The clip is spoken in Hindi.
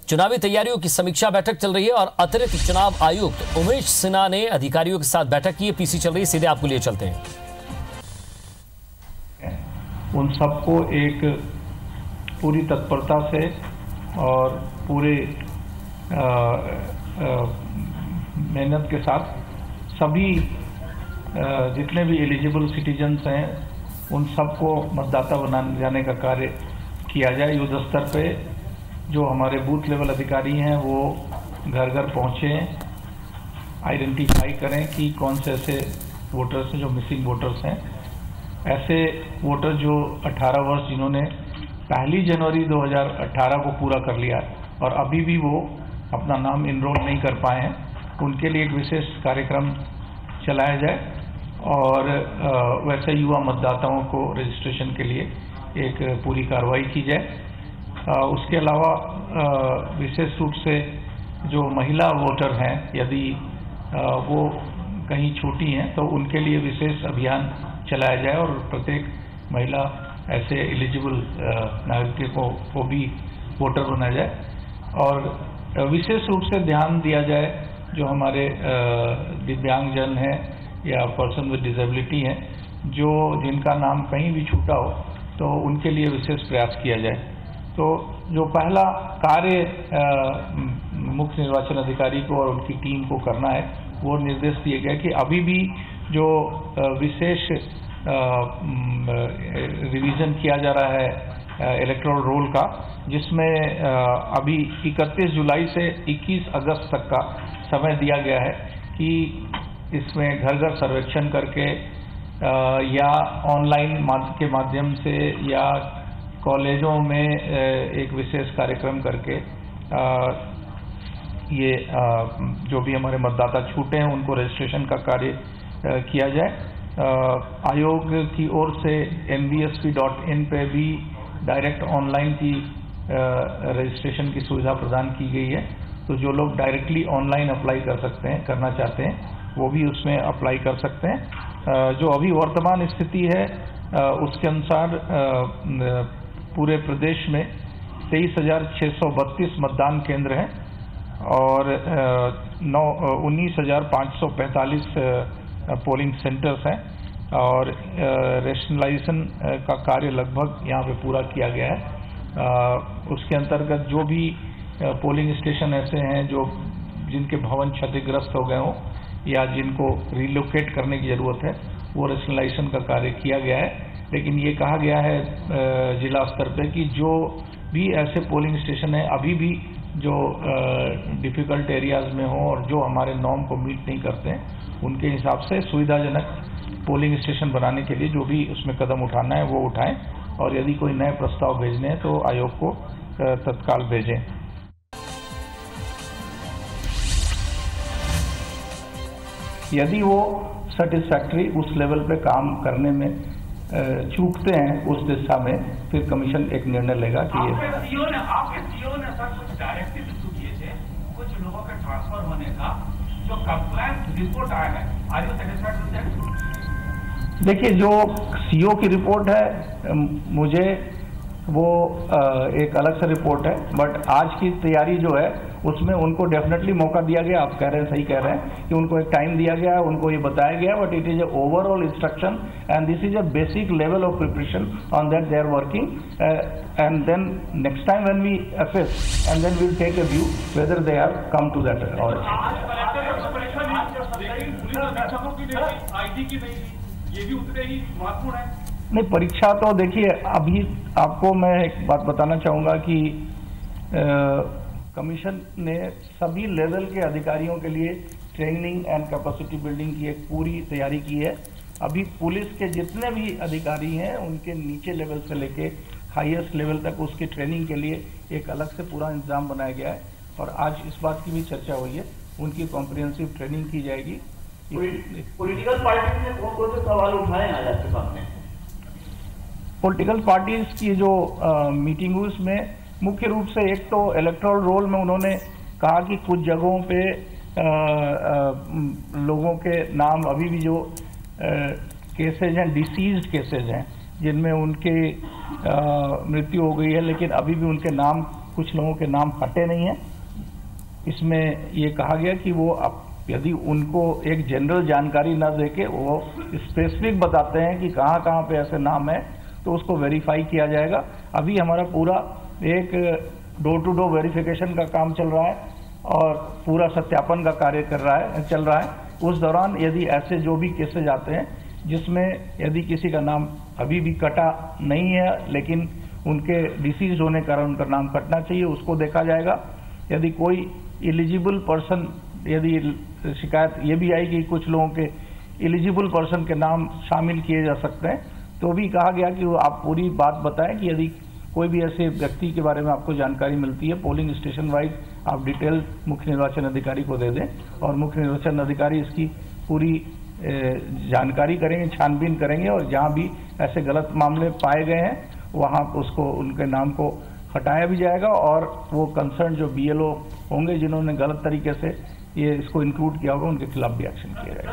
चुनावी तैयारियों की समीक्षा बैठक चल रही है और अतिरिक्त चुनाव आयुक्त उमेश सिन्हा ने अधिकारियों के साथ बैठक की है। पीसी चल रही है, सीधे आपको लिए चलते हैं। उन सबको एक पूरी तत्परता से और पूरे मेहनत के साथ सभी जितने भी एलिजिबल सिटीजन्स हैं उन सबको मतदाता बनाने जाने का कार्य किया जाए। युद्ध स्तर पे जो हमारे बूथ लेवल अधिकारी हैं वो घर घर पहुँचें, आइडेंटिफाई करें कि कौन से ऐसे वोटर्स हैं जो मिसिंग वोटर्स हैं। ऐसे वोटर जो 18 वर्ष जिन्होंने 1 जनवरी 2018 को पूरा कर लिया और अभी भी वो अपना नाम इनरोल नहीं कर पाए हैं, उनके लिए एक विशेष कार्यक्रम चलाया जाए और वैसे युवा मतदाताओं को रजिस्ट्रेशन के लिए एक पूरी कार्रवाई की जाए। उसके अलावा विशेष रूप से जो महिला वोटर हैं, यदि वो कहीं छूटी हैं तो उनके लिए विशेष अभियान चलाया जाए और प्रत्येक महिला ऐसे एलिजिबल नागरिकों को भी वोटर बनाया जाए। और विशेष रूप से ध्यान दिया जाए जो हमारे दिव्यांगजन हैं या पर्सन विद डिसेबिलिटी हैं, जो जिनका नाम कहीं भी छूटा हो तो उनके लिए विशेष प्रयास किया जाए। तो जो पहला कार्य मुख्य निर्वाचन अधिकारी को और उनकी टीम को करना है वो निर्देश दिए गए कि अभी भी जो विशेष रिवीजन किया जा रहा है इलेक्टोरल रोल का, जिसमें अभी 31 जुलाई से 21 अगस्त तक का समय दिया गया है कि इसमें घर घर सर्वेक्षण करके या ऑनलाइन के माध्यम से या कॉलेजों में एक विशेष कार्यक्रम करके ये जो भी हमारे मतदाता छूटे हैं उनको रजिस्ट्रेशन का कार्य किया जाए। आयोग की ओर से nbsp.in पे भी डायरेक्ट ऑनलाइन की रजिस्ट्रेशन की सुविधा प्रदान की गई है, तो जो लोग डायरेक्टली ऑनलाइन अप्लाई कर सकते हैं, करना चाहते हैं, वो भी उसमें अप्लाई कर सकते हैं। जो अभी वर्तमान स्थिति है उसके अनुसार पूरे प्रदेश में 23,632 मतदान केंद्र हैं और 19,545 पोलिंग सेंटर्स हैं और रेशनलाइजेशन का कार्य लगभग यहाँ पे पूरा किया गया है। उसके अंतर्गत जो भी पोलिंग स्टेशन ऐसे हैं जो जिनके भवन क्षतिग्रस्त हो गए हों या जिनको रिलोकेट करने की ज़रूरत है, वो रेशनलाइजेशन का कार्य किया गया है। लेकिन ये कहा गया है जिला स्तर पे कि जो भी ऐसे पोलिंग स्टेशन है अभी भी जो डिफ़िकल्ट एरियाज़ में हो और जो हमारे नॉर्म को मीट नहीं करते हैं, उनके हिसाब से सुविधाजनक पोलिंग स्टेशन बनाने के लिए जो भी उसमें कदम उठाना है वो उठाएं और यदि कोई नए प्रस्ताव भेजने हैं तो आयोग को तत्काल भेजें। यदि वो सेटिस्फैक्ट्री उस लेवल पे काम करने में चूकते हैं उस दिशा में, फिर कमीशन एक निर्णय लेगा कि आपके सीईओ ने सर कुछ डायरेक्टिव इशू किए थे कुछ लोगों के ट्रांसफर होने का, जो कंप्लायंस रिपोर्ट आया है, are you satisfied with that? देखिए, जो सीईओ की रिपोर्ट है मुझे वो एक अलग से रिपोर्ट है, बट आज की तैयारी जो है उसमें उनको डेफिनेटली मौका दिया गया। आप कह रहे हैं, सही कह रहे हैं कि उनको एक टाइम दिया गया, उनको ये बताया गया, but it is a overall instruction and this is a basic level of preparation on that they are working and then next time when we assess and then we will take a view whether they are come to that. और ये भी उतने ही महत्वपूर्ण है। नहीं, परीक्षा तो देखिए, अभी आपको मैं एक बात बताना चाहूँगा कि कमीशन ने सभी लेवल के अधिकारियों के लिए ट्रेनिंग एंड कैपेसिटी बिल्डिंग की एक पूरी तैयारी की है। अभी पुलिस के जितने भी अधिकारी हैं उनके नीचे लेवल से लेके हाईएस्ट लेवल तक उसकी ट्रेनिंग के लिए एक अलग से पूरा इंतजाम बनाया गया है और आज इस बात की भी चर्चा हुई है, उनकी कॉम्प्रिहेंसिव ट्रेनिंग की जाएगी। पॉलिटिकल पार्टी ने कौन कौन से सवाल उठाए आज आपके सामने? पॉलिटिकल पार्टीज की जो मीटिंग हुई उसमें मुख्य रूप से एक तो इलेक्टोरल रोल में उन्होंने कहा कि कुछ जगहों पे लोगों के नाम अभी भी जो केसेज हैं, डिसीज्ड केसेज हैं, जिनमें उनके मृत्यु हो गई है, लेकिन अभी भी उनके नाम कुछ लोगों के नाम हटे नहीं हैं। इसमें ये कहा गया कि वो यदि उनको एक जनरल जानकारी न देके वो स्पेसिफिक बताते हैं कि कहाँ कहाँ पे ऐसे नाम है तो उसको वेरीफाई किया जाएगा। अभी हमारा पूरा एक डोर टू डोर वेरिफिकेशन का काम चल रहा है और पूरा सत्यापन का कार्य चल रहा है। उस दौरान यदि ऐसे जो भी केसेज आते हैं जिसमें यदि किसी का नाम अभी भी कटा नहीं है लेकिन उनके डिसीज होने के कारण उनका नाम कटना चाहिए, उसको देखा जाएगा। यदि कोई एलिजिबल पर्सन, यदि शिकायत ये भी आई कि कुछ लोगों के एलिजिबल पर्सन के नाम शामिल किए जा सकते हैं, तो भी कहा गया कि वो आप पूरी बात बताएं कि यदि कोई भी ऐसे व्यक्ति के बारे में आपको जानकारी मिलती है पोलिंग स्टेशन वाइज आप डिटेल मुख्य निर्वाचन अधिकारी को दे दें और मुख्य निर्वाचन अधिकारी इसकी पूरी जानकारी करेंगे, छानबीन करेंगे और जहां भी ऐसे गलत मामले पाए गए हैं वहां उसको उनके नाम को हटाया भी जाएगा और वो कंसर्न जो BLO होंगे जिन्होंने गलत तरीके से ये इसको इंक्लूड किया होगा उनके खिलाफ भी एक्शन किया जाएगा।